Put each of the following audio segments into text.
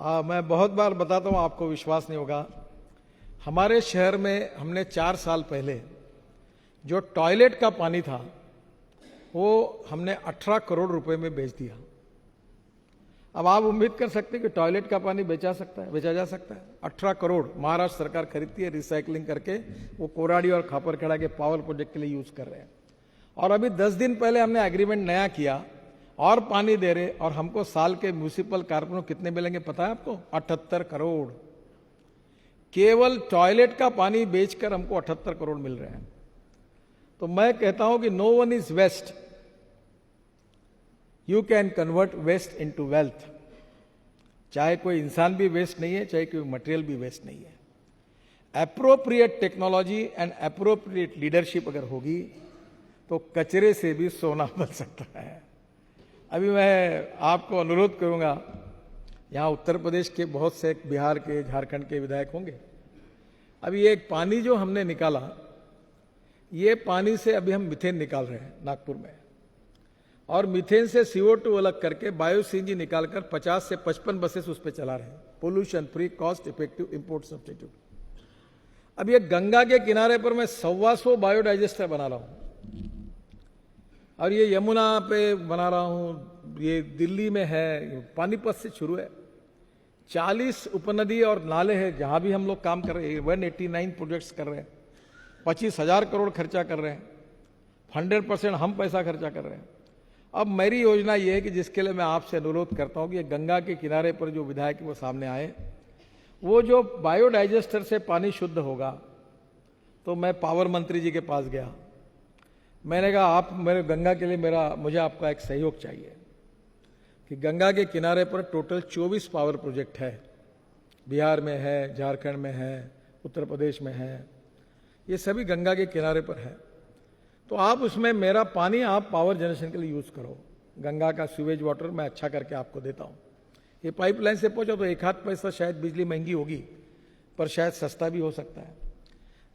मैं बहुत बार बताता हूँ, आपको विश्वास नहीं होगा। हमारे शहर में हमने 4 साल पहले जो टॉयलेट का पानी था वो हमने 18 करोड़ रुपए में बेच दिया। अब आप उम्मीद कर सकते हैं कि टॉयलेट का पानी बेचा जा सकता है। 18 करोड़ महाराष्ट्र सरकार खरीदती है, रिसाइकलिंग करके वो कोराडी और खापरखेड़ा के पावर प्रोजेक्ट के लिए यूज कर रहे हैं। और अभी 10 दिन पहले हमने एग्रीमेंट नया किया और पानी दे रहे, और हमको साल के म्यूनिसिपल कारपोरेशन कितने मिलेंगे पता है आपको? 78 करोड़। केवल टॉयलेट का पानी बेचकर हमको 78 करोड़ मिल रहे हैं। तो मैं कहता हूं कि no one is waste, you can convert waste into wealth. चाहे कोई इंसान भी वेस्ट नहीं है, चाहे कोई मटेरियल भी वेस्ट नहीं है। Appropriate technology and appropriate leadership अगर होगी तो कचरे से भी सोना बन सकता है। अभी मैं आपको अनुरोध करूंगा, यहाँ उत्तर प्रदेश के बहुत से, बिहार के, झारखंड के विधायक होंगे। अभी ये एक पानी जो हमने निकाला, ये पानी से अभी हम मीथेन निकाल रहे हैं नागपुर में, और मीथेन से CO2 अलग करके बायो CNG निकालकर 50 से 55 बसेस उस पर चला रहे हैं। Pollution free, cost effective import substitute. अब ये गंगा के किनारे पर मैं 125 बायोडाइजेस्टर बना रहा हूं, और ये यमुना पे बना रहा हूं, ये दिल्ली में है, पानीपत से शुरू है। 40 उपनदी और नाले हैं जहां भी हम लोग काम कर रहे हैं। 189 प्रोजेक्ट्स कर रहे हैं, 25,000 करोड़ खर्चा कर रहे हैं। 100% हम पैसा खर्चा कर रहे हैं। अब मेरी योजना ये है कि जिसके लिए मैं आपसे अनुरोध करता हूं कि गंगा के किनारे पर जो विधायक वो सामने आए, वो जो बायोडाइजेस्टर से पानी शुद्ध होगा। तो मैं पावर मंत्री जी के पास गया, मैंने कहा आप मेरे गंगा के लिए मुझे आपका एक सहयोग चाहिए कि गंगा के किनारे पर टोटल 24 पावर प्रोजेक्ट है। बिहार में है, झारखंड में है, उत्तर प्रदेश में है, ये सभी गंगा के किनारे पर है। तो आप उसमें मेरा पानी आप पावर जनरेशन के लिए यूज करो। गंगा का सीवेज वाटर मैं अच्छा करके आपको देता हूँ। ये पाइपलाइन से पहुंचा तो 1 आध पैसा शायद बिजली महंगी होगी, पर शायद सस्ता भी हो सकता है।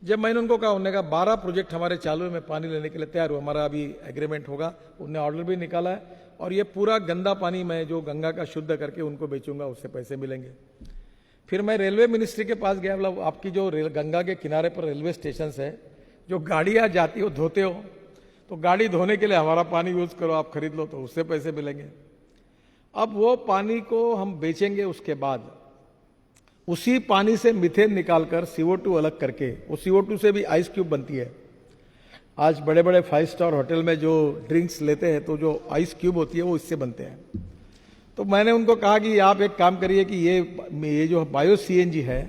जब मैंने उनको कहा, उन्होंने कहा 12 प्रोजेक्ट हमारे चालू है, मैं पानी लेने के लिए तैयार हूँ, हमारा अभी एग्रीमेंट होगा। उन्होंने ऑर्डर भी निकाला है, और ये पूरा गंदा पानी मैं जो गंगा का शुद्ध करके उनको बेचूंगा, उससे पैसे मिलेंगे। फिर मैं रेलवे मिनिस्ट्री के पास गया, मतलब आपकी जो गंगा के किनारे पर रेलवे स्टेशन है, जो गाड़ियाँ जाती हो, धोते हो, तो गाड़ी धोने के लिए हमारा पानी यूज करो, आप खरीद लो, तो उससे पैसे मिलेंगे। अब वो पानी को हम बेचेंगे, उसके बाद उसी पानी से मीथेन निकालकर CO2 अलग करके, वो CO2 से भी आइस क्यूब बनती है। आज बड़े बड़े 5 स्टार होटल में जो ड्रिंक्स लेते हैं तो जो आइस क्यूब होती है वो इससे बनते हैं। तो मैंने उनको कहा कि आप एक काम करिए कि ये जो बायो CNG है,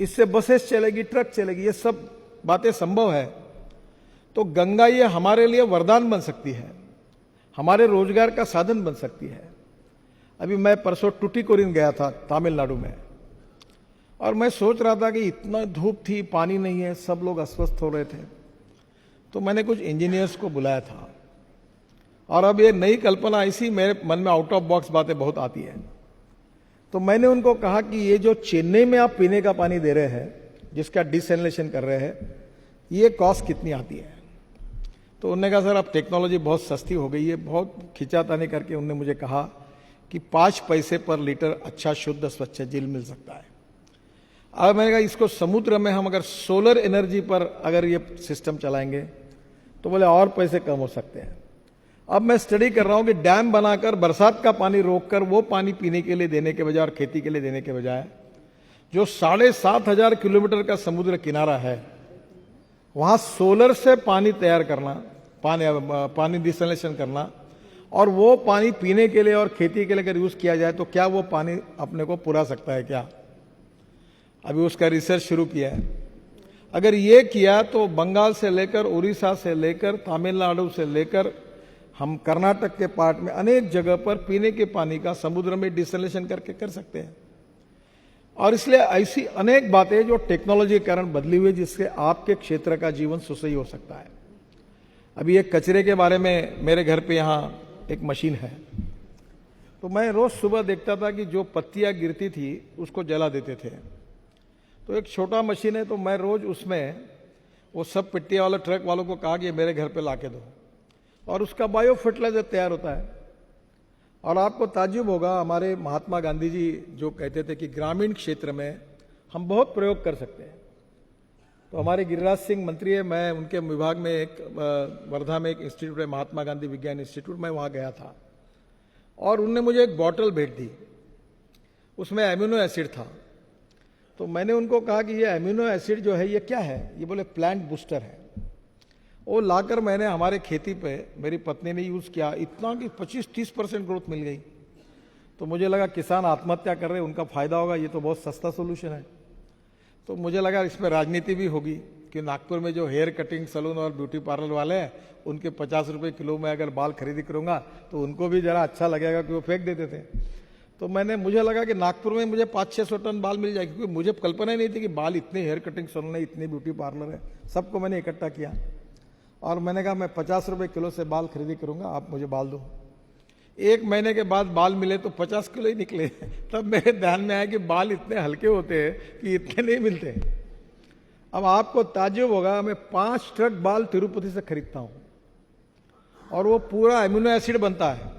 इससे बसेस चलेगी, ट्रक चलेगी, ये सब बातें संभव है। तो गंगा ये हमारे लिए वरदान बन सकती है, हमारे रोजगार का साधन बन सकती है। अभी मैं परसों टुटीकोरिन गया था तमिलनाडु में, और मैं सोच रहा था कि इतना धूप थी, पानी नहीं है, सब लोग अस्वस्थ हो रहे थे। तो मैंने कुछ इंजीनियर्स को बुलाया था, और अब ये नई कल्पना ऐसी मेरे मन में आउट ऑफ बॉक्स बातें बहुत आती है। तो मैंने उनको कहा कि ये जो चेन्नई में आप पीने का पानी दे रहे हैं, जिसका डिसैलिनेशन कर रहे हैं, ये कॉस्ट कितनी आती है? तो उन्होंने कहा सर अब टेक्नोलॉजी बहुत सस्ती हो गई है। बहुत खिंचातानी करके उन्होंने मुझे कहा कि 5 पैसे पर लीटर अच्छा शुद्ध स्वच्छ जल मिल सकता है। अब मैंने कहा इसको समुद्र में हम अगर सोलर एनर्जी पर अगर ये सिस्टम चलाएंगे तो बोले और पैसे कम हो सकते हैं। अब मैं स्टडी कर रहा हूं कि डैम बनाकर बरसात का पानी रोककर वो पानी पीने के लिए देने के बजाय और खेती के लिए देने के बजाय, जो 7,500 किलोमीटर का समुद्र किनारा है, वहां सोलर से पानी तैयार करना, पानी डिसैलिनेशन करना, और वो पानी पीने के लिए और खेती के लिए अगर यूज किया जाए तो क्या वो पानी अपने को पुरा सकता है क्या? अभी उसका रिसर्च शुरू किया है। अगर ये किया तो बंगाल से लेकर, उड़ीसा से लेकर, तमिलनाडु से लेकर, हम कर्नाटक के पार्ट में अनेक जगह पर पीने के पानी का समुद्र में डिसैलिनेशन करके कर सकते हैं। और इसलिए ऐसी अनेक बातें जो टेक्नोलॉजी के कारण बदली हुई, जिससे आपके क्षेत्र का जीवन सुसही हो सकता है। अभी एक कचरे के बारे में, मेरे घर पे यहाँ एक मशीन है, तो मैं रोज सुबह देखता था कि जो पत्तियां गिरती थी उसको जला देते थे। तो एक छोटा मशीन है, तो मैं रोज उसमें वो सब पट्टिया वाला ट्रक वालों को कहा कि मेरे घर पे ला के दो, और उसका बायो फर्टिलाइजर तैयार होता है। और आपको ताज्जुब होगा, हमारे महात्मा गांधी जी जो कहते थे कि ग्रामीण क्षेत्र में हम बहुत प्रयोग कर सकते हैं। तो हमारे गिरिराज सिंह मंत्री है, मैं उनके विभाग में एक वर्धा में एक इंस्टीट्यूट है, महात्मा गांधी विज्ञान इंस्टीट्यूट, मैं वहाँ गया था और उनने मुझे एक बॉटल भेज दी, उसमें एमिनो एसिड था। तो मैंने उनको कहा कि ये एमिनो एसिड जो है ये क्या है? ये बोले प्लांट बूस्टर है। वो लाकर मैंने हमारे खेती पे मेरी पत्नी ने यूज़ किया, इतना कि 25-30% ग्रोथ मिल गई। तो मुझे लगा किसान आत्महत्या कर रहे, उनका फायदा होगा, ये तो बहुत सस्ता सोल्यूशन है। तो मुझे लगा इसमें राजनीति भी होगी कि नागपुर में जो हेयर कटिंग सैलून और ब्यूटी पार्लर वाले हैं उनके 50 रुपये किलो में अगर बाल खरीदी करूँगा तो उनको भी जरा अच्छा लगेगा कि वो फेंक देते थे। तो मुझे लगा कि नागपुर में मुझे 500-600 टन बाल मिल जाएगी, क्योंकि मुझे कल्पना ही नहीं थी कि बाल इतने हेयर कटिंग सैलून है, इतने ब्यूटी पार्लर है। सबको मैंने इकट्ठा किया और मैंने कहा मैं 50 रुपये किलो से बाल खरीदी करूँगा, आप मुझे बाल दो। 1 महीने के बाद बाल मिले तो 50 किलो ही निकले। तब मेरे ध्यान में आया कि बाल इतने हल्के होते हैं कि इतने नहीं मिलते। अब आपको ताज्जुब होगा, मैं 5 ट्रक बाल तिरुपति से खरीदता हूँ और वो पूरा एमिनो एसिड बनता है।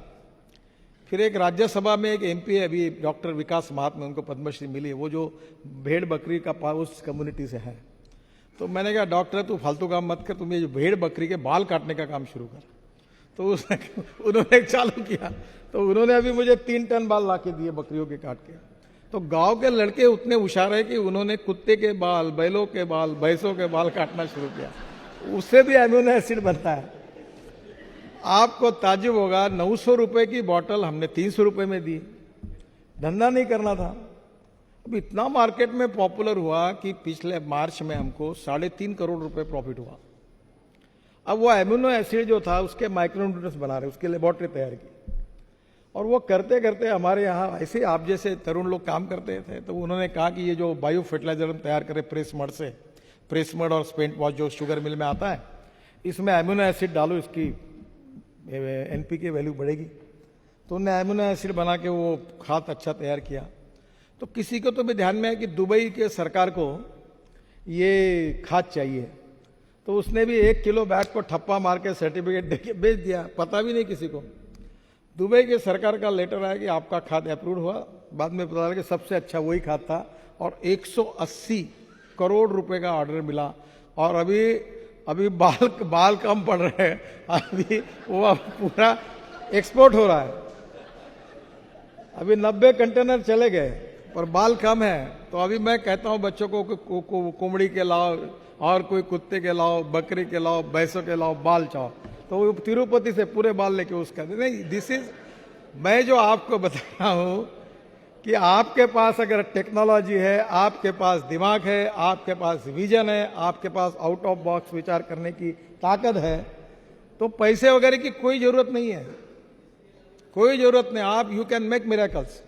फिर एक राज्यसभा में एक MP है अभी, डॉक्टर विकास महात्मा, उनको पद्मश्री मिली है, वो जो भेड़ बकरी का उस कम्युनिटी से है। तो मैंने कहा डॉक्टर तू फालतू काम मत कर, तुम ये भेड़ बकरी के बाल काटने का काम शुरू कर। तो उन्होंने चालू किया, तो उन्होंने अभी मुझे 3 टन बाल ला के दिए बकरियों के काट के। तो गांव के लड़के उतने होशियार है कि उन्होंने कुत्ते के बाल, बैलों के बाल, भैंसों के बाल काटना शुरू किया, उससे भी एमिनो एसिड बनता है। आपको ताज्जुब होगा, 900 रुपए की बोतल हमने 300 रुपए में दी। धंधा नहीं करना था। अब इतना मार्केट में पॉपुलर हुआ कि पिछले मार्च में हमको 3.5 करोड़ रुपए प्रॉफिट हुआ। अब वो एमिनो एसिड जो था उसके माइक्रोन्यूट्रिएंट्स बना रहे, उसके लेबोरेटरी तैयार की, और वो करते करते हमारे यहाँ ऐसे आप जैसे तरुण लोग काम करते थे। तो उन्होंने कहा कि ये जो बायो फर्टिलाइजर हम तैयार करें प्रेस मड से, प्रेस मड और स्पेंट वॉश जो शुगर मिल में आता है, इसमें एमिनो एसिड डालो, इसकी NPK वैल्यू बढ़ेगी। तो उन्होंने एमिनो एसिड बना के वो खाद अच्छा तैयार किया। तो किसी को तो भी ध्यान में है कि दुबई के सरकार को ये खाद चाहिए, तो उसने भी 1 किलो बैग को ठप्पा मार के सर्टिफिकेट दे के बेच दिया, पता भी नहीं किसी को। दुबई के सरकार का लेटर आया कि आपका खाद अप्रूव हुआ। बाद में पता लगा कि सबसे अच्छा वही खाद था और 180 करोड़ रुपए का ऑर्डर मिला। और अभी बाल कम पड़ रहे हैं, अभी वो अब पूरा एक्सपोर्ट हो रहा है। अभी 90 कंटेनर चले गए पर बाल कम है। तो अभी मैं कहता हूं बच्चों को कोमड़ी के लाओ और कोई कुत्ते के लाओ, बकरी के लाओ, भैंसों के लाओ, बाल चाओ। तो वो तिरुपति से पूरे बाल लेके उसका नहीं। दिस इज, मैं जो आपको बता रहा हूं कि आपके पास अगर टेक्नोलॉजी है, आपके पास दिमाग है, आपके पास विजन है, आपके पास आउट ऑफ बॉक्स विचार करने की ताकत है, तो पैसे वगैरह की कोई जरूरत नहीं है, कोई जरूरत नहीं। आप यू कैन मेक मिरेकल्स।